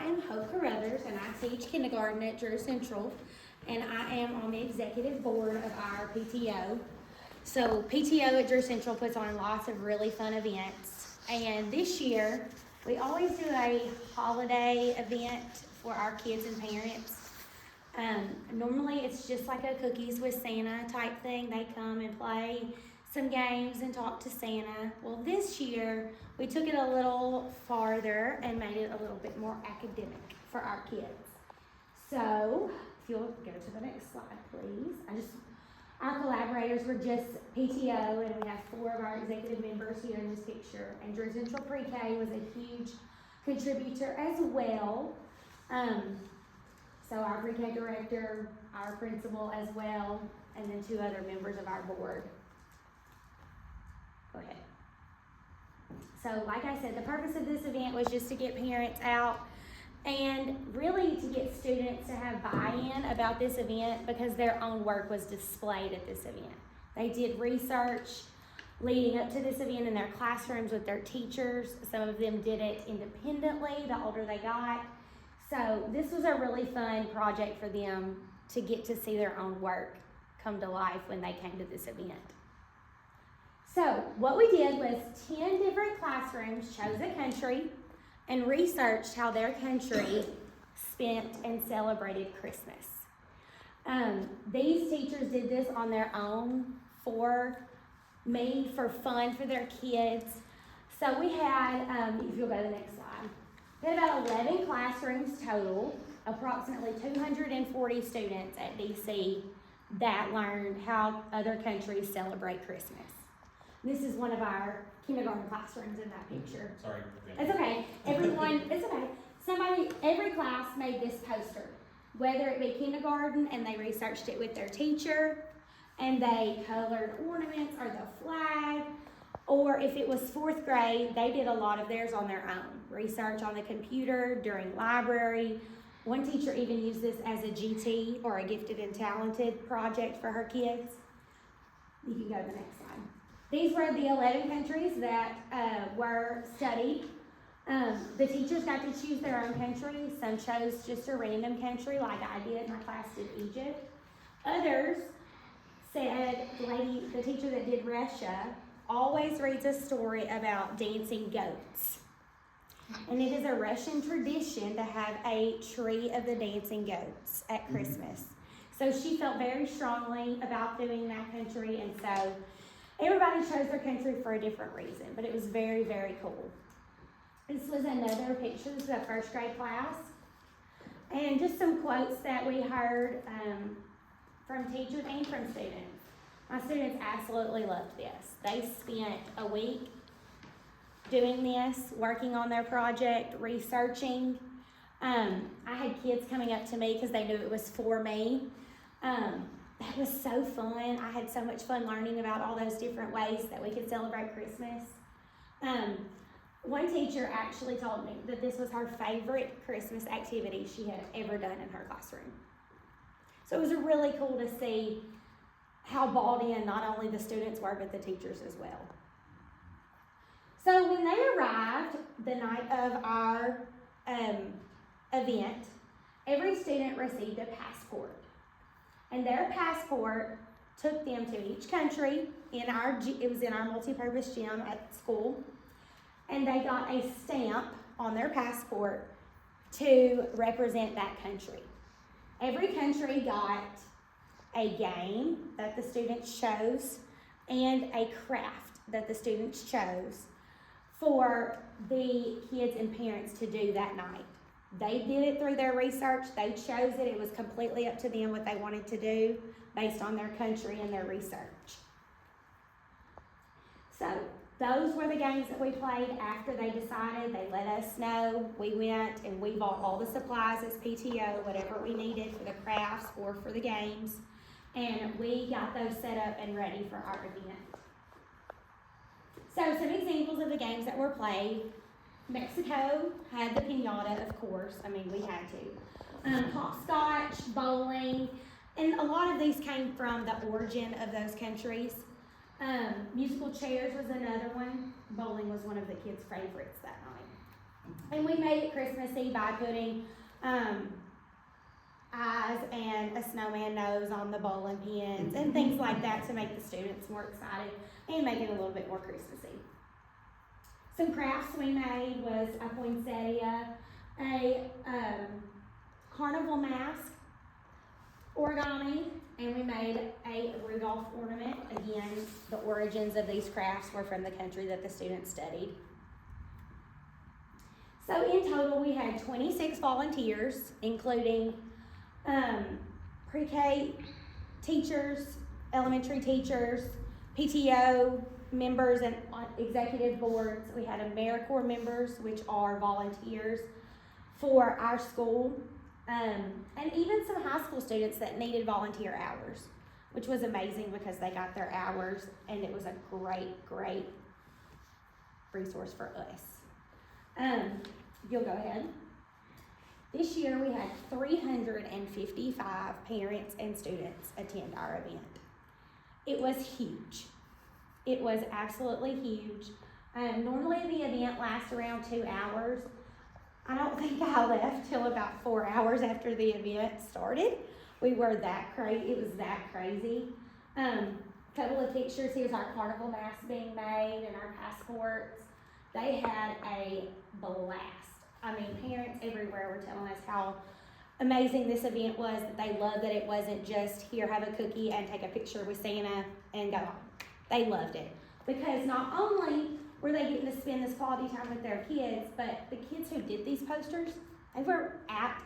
I am Hope Carruthers, and I teach kindergarten at Drew Central, and I am on the executive board of our PTO. So PTO at Drew Central puts on lots of really fun events, and this year we always do a holiday event for our kids and parents. Normally it's just like a cookies with Santa type thing. They come and play some games and talk to Santa. Well, this year we took it a little farther and made it a little bit more academic for our kids. So if you'll go to the next slide, please. Our collaborators were just PTO, and we have 4 of our executive members here in this picture. And Drew Central Pre-K was a huge contributor as well. So our Pre-K director, our principal as well, and then 2 other members of our board. Go ahead. So like I said, the purpose of this event was just to get parents out and really to get students to have buy-in about this event, because their own work was displayed at this event. They did research leading up to this event in their classrooms with their teachers. Some of them did it independently the older they got. So this was a really fun project for them to get to see their own work come to life when they came to this event. So what we did was 10 different classrooms chose a country and researched how their country spent and celebrated Christmas. These teachers did this on their own for fun for their kids. So we had, if you'll go to the next slide, we had about 11 classrooms total, approximately 240 students at DC that learned how other countries celebrate Christmas. This is one of our kindergarten classrooms in that picture. Sorry. It's okay. It's okay. Every class made this poster, whether it be kindergarten and they researched it with their teacher and they colored ornaments or the flag, or if it was 4th grade, they did a lot of theirs on their own. Research on the computer, during library. One teacher even used this as a GT, or a gifted and talented project for her kids. You can go to the next slide. These were the 11 countries that were studied. The teachers got to choose their own country. Some chose just a random country like I did. My class did Egypt. Others said, the teacher that did Russia always reads a story about dancing goats. And it is a Russian tradition to have a tree of the dancing goats at Christmas. So she felt very strongly about doing that country, and so everybody chose their country for a different reason, but it was very, very cool. This was another picture. This is a 1st grade class. And just some quotes that we heard from teachers and from students. My students absolutely loved this. They spent a week doing this, working on their project, researching. I had kids coming up to me because they knew it was for me. That was so fun. I had so much fun learning about all those different ways that we could celebrate Christmas. One teacher actually told me that this was her favorite Christmas activity she had ever done in her classroom. So it was really cool to see how bought in not only the students were, but the teachers as well. So when they arrived the night of our event, every student received a passport. And their passport took them to each country. It was in our multi-purpose gym at school. And they got a stamp on their passport to represent that country. Every country got a game that the students chose and a craft that the students chose for the kids and parents to do that night. They did it through their research. They chose it. It was completely up to them what they wanted to do based on their country and their research. So those were the games that we played after they decided. They let us know. We went and we bought all the supplies as PTO, whatever we needed for the crafts or for the games. And we got those set up and ready for our event. So some examples of the games that were played. Mexico had the piñata, of course. I mean, we had to. Hopscotch, bowling, and a lot of these came from the origin of those countries. Musical chairs was another one. Bowling was one of the kids' favorites that night. And we made it Christmassy by putting eyes and a snowman nose on the bowling pins and things like that to make the students more excited and make it a little bit more Christmassy. Some crafts we made was a poinsettia, a carnival mask, origami, and we made a Rudolph ornament. Again, the origins of these crafts were from the country that the students studied. So in total, we had 26 volunteers, including pre-K teachers, elementary teachers, PTO members, and executive boards. We had AmeriCorps members, which are volunteers for our school, and even some high school students that needed volunteer hours, which was amazing because they got their hours, and it was a great resource for us. You'll go ahead. This year we had 355 parents and students attend our event. It was huge. It was absolutely huge. Normally the event lasts around 2 hours. I don't think I left till about 4 hours after the event started. We were that crazy. It was that crazy. Couple of pictures. Here's our carnival mask being made and our passports. They had a blast. I mean, parents everywhere were telling us how amazing this event was, that they loved that it wasn't just here, have a cookie and take a picture with Santa and go home. They loved it because not only were they getting to spend this quality time with their kids, but the kids who did these posters, they were at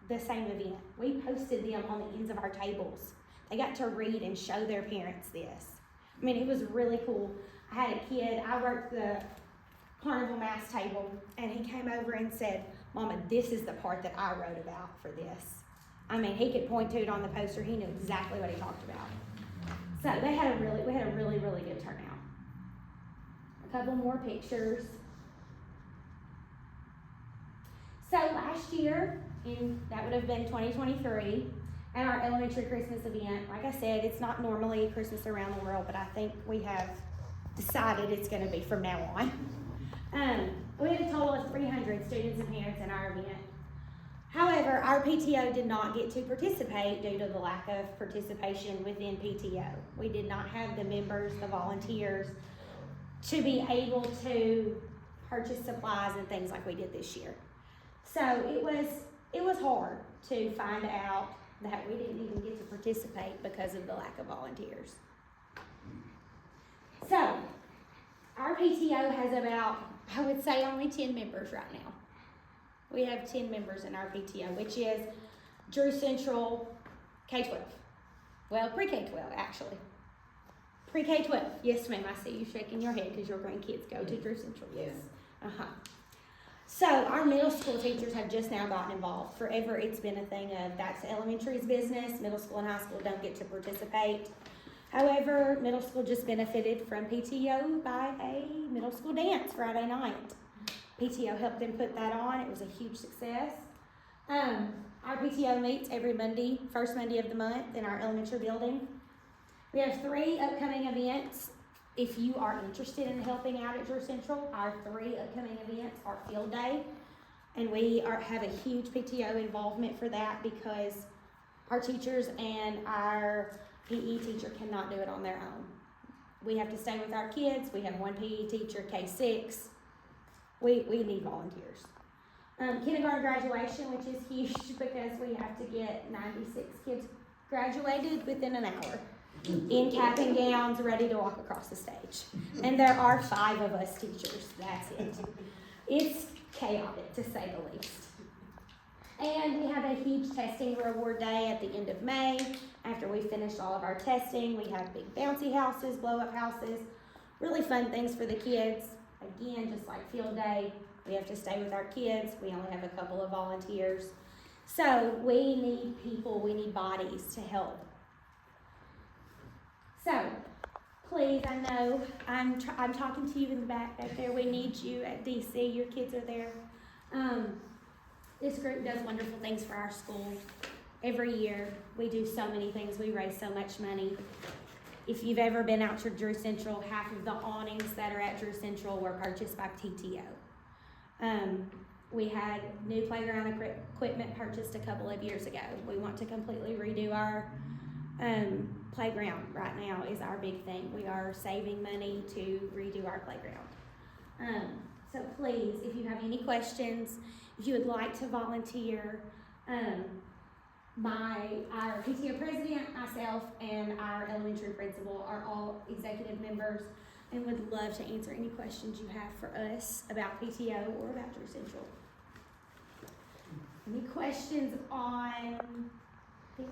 the same event. We posted them on the ends of our tables. They got to read and show their parents this. I mean, it was really cool. I had a kid, I worked the carnival mask table, and he came over and said, "Mama, this is the part that I wrote about for this." I mean, he could point to it on the poster. He knew exactly what he talked about. So we had a really good turnout. A couple more pictures. So last year, that would have been 2023, at our elementary Christmas event, like I said, it's not normally Christmas around the world, but I think we have decided it's going to be from now on. We had a total of 300 students and parents in our event. However, our PTO did not get to participate due to the lack of participation within PTO. We did not have the members, the volunteers, to be able to purchase supplies and things like we did this year. So it was hard to find out that we didn't even get to participate because of the lack of volunteers. So our PTO has about, I would say, only 10 members right now. We have 10 members in our PTO, which is Drew Central K-12. Well, pre-K-12, actually. Pre-K-12. Yes, ma'am, I see you shaking your head because your grandkids go to Drew Central. Yes. So our middle school teachers have just now gotten involved. Forever it's been a thing of that's elementary's business, middle school and high school don't get to participate. However, middle school just benefited from PTO by a middle school dance Friday night. PTO helped them put that on. It was a huge success. Our PTO meets every Monday, first Monday of the month in our elementary building. We have 3 upcoming events. If you are interested in helping out at Drew Central, our 3 upcoming events are Field Day, and we have a huge PTO involvement for that because our teachers and our PE teacher cannot do it on their own. We have to stay with our kids. We have 1 PE teacher, K6. We need volunteers. Kindergarten graduation, which is huge because we have to get 96 kids graduated within an hour in cap and gowns, ready to walk across the stage. And there are 5 of us teachers. That's it. It's chaotic, to say the least. And we have a huge testing reward day at the end of May. After we finish all of our testing, we have big bouncy houses, blow-up houses, really fun things for the kids. Again, just like Field Day, we have to stay with our kids. We only have a couple of volunteers. So we need people, we need bodies to help. So, please, I know I'm talking to you in the back there. We need you at DC. Your kids are there. This group does wonderful things for our school. Every year, we do so many things. We raise so much money. If you've ever been out to Drew Central, half of the awnings that are at Drew Central were purchased by PTO. We had new playground equipment purchased a couple of years ago. We want to completely redo our playground right now is our big thing. We are saving money to redo our playground. So please, if you have any questions, if you would like to volunteer, our PTO president, myself, and our elementary principal are all executive members and would love to answer any questions you have for us about PTO or about Drew Central. Any questions on this?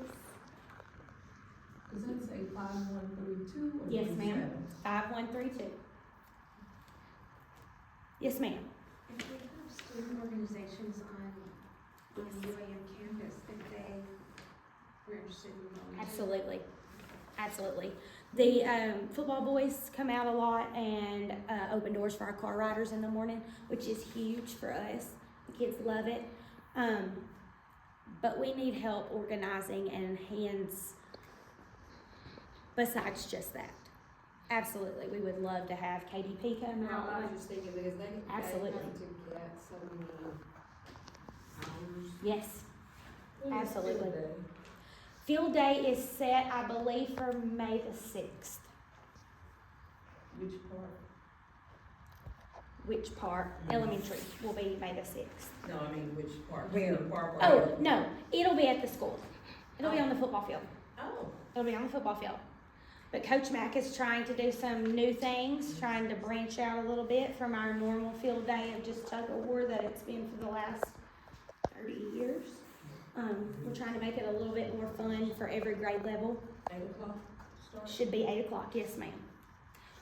Does that say 5132 or? Yes, ma'am. 37? 5132. Yes, ma'am. If we have student organizations on UAM campus, if they were interested in volunteering. Absolutely. Absolutely. The football boys come out a lot and open doors for our car riders in the morning, which is huge for us. The kids love it. But we need help organizing and hands besides just that. Absolutely. We would love to have KDP come out. I was just thinking because they Absolutely. have to get so many hours. Yes, When is absolutely. field day? Field day is set, I believe, for May the 6th. Which part? Which part? Elementary will be May the 6th. No, I mean, which part? Where? The part Oh, where- no, it'll be at the school. It'll be on the football field. Oh, It'll be on the football field. But Coach Mack is trying to do some new things, trying to branch out a little bit from our normal field day of just tug of war that it's been for the last 30 years. We're trying to make it a little bit more fun for every grade level. 8 o'clock start? Should be 8 o'clock, yes ma'am.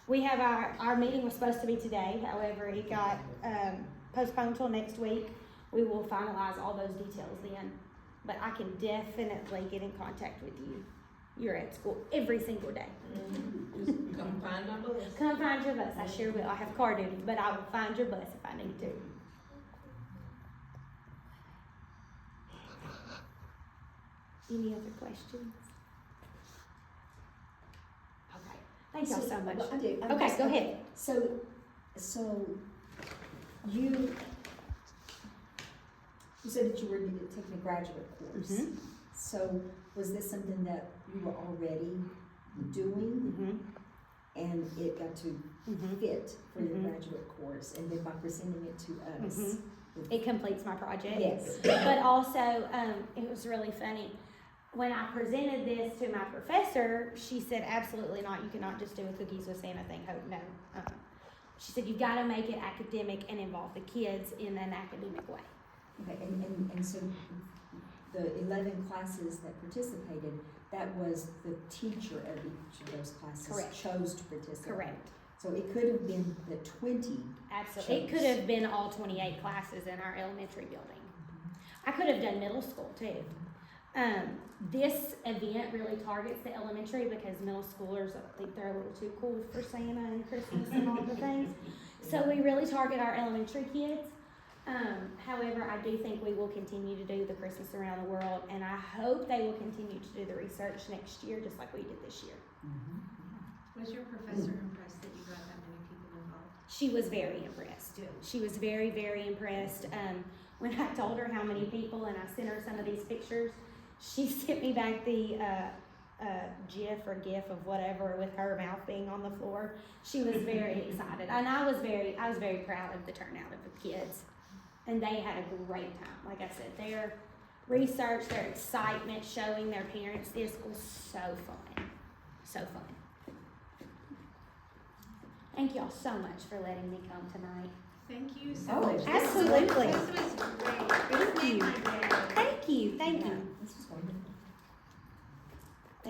We have our meeting was supposed to be today, however, it got postponed till next week. We will finalize all those details then, but I can definitely get in contact with you. You're at school every single day. Mhm. Just come find my bus. Come find your bus, I sure will. I have car duty, but I will find your bus if I need to. Any other questions? Okay, thank y'all so much. Well, I do. Okay, go ahead. So you said that you were taking a graduate course. Mhm. So was this something that you were already doing Mhm. and it got to Mhm. fit for your Mhm. graduate course, and then by presenting it to us? Mhm. It completes my project. Yes. But also, it was really funny. When I presented this to my professor, she said, absolutely not. You cannot just do a cookies with Santa thing. Oh, no. She said, you've got to make it academic and involve the kids in an academic way. Okay, and so the 11 classes that participated, that was the teacher of each of those classes Correct. chose to participate? Correct. So it could have been the 20. Absolutely. It could have been all 28 classes in our elementary building. I could have done middle school too. This event really targets the elementary because middle schoolers, I think they're a little too cool for Santa and Christmas and all the things. So we really target our elementary kids. However, I do think we will continue to do the Christmas around the world, and I hope they will continue to do the research next year, just like we did this year. Was your professor impressed that you got that many people involved? She was very impressed. She was very, very impressed. When I told her how many people and I sent her some of these pictures, she sent me back the GIF or GIF of whatever with her mouth being on the floor. She was very excited, and I was very proud of the turnout of the kids, and they had a great time. Like I said, their research, their excitement, showing their parents this was so fun, so fun. Thank y'all so much for letting me come tonight. Thank you so Oh, much. absolutely. This was great. Thank This made you. my day. Thank you, thank Yeah, you. this was wonderful.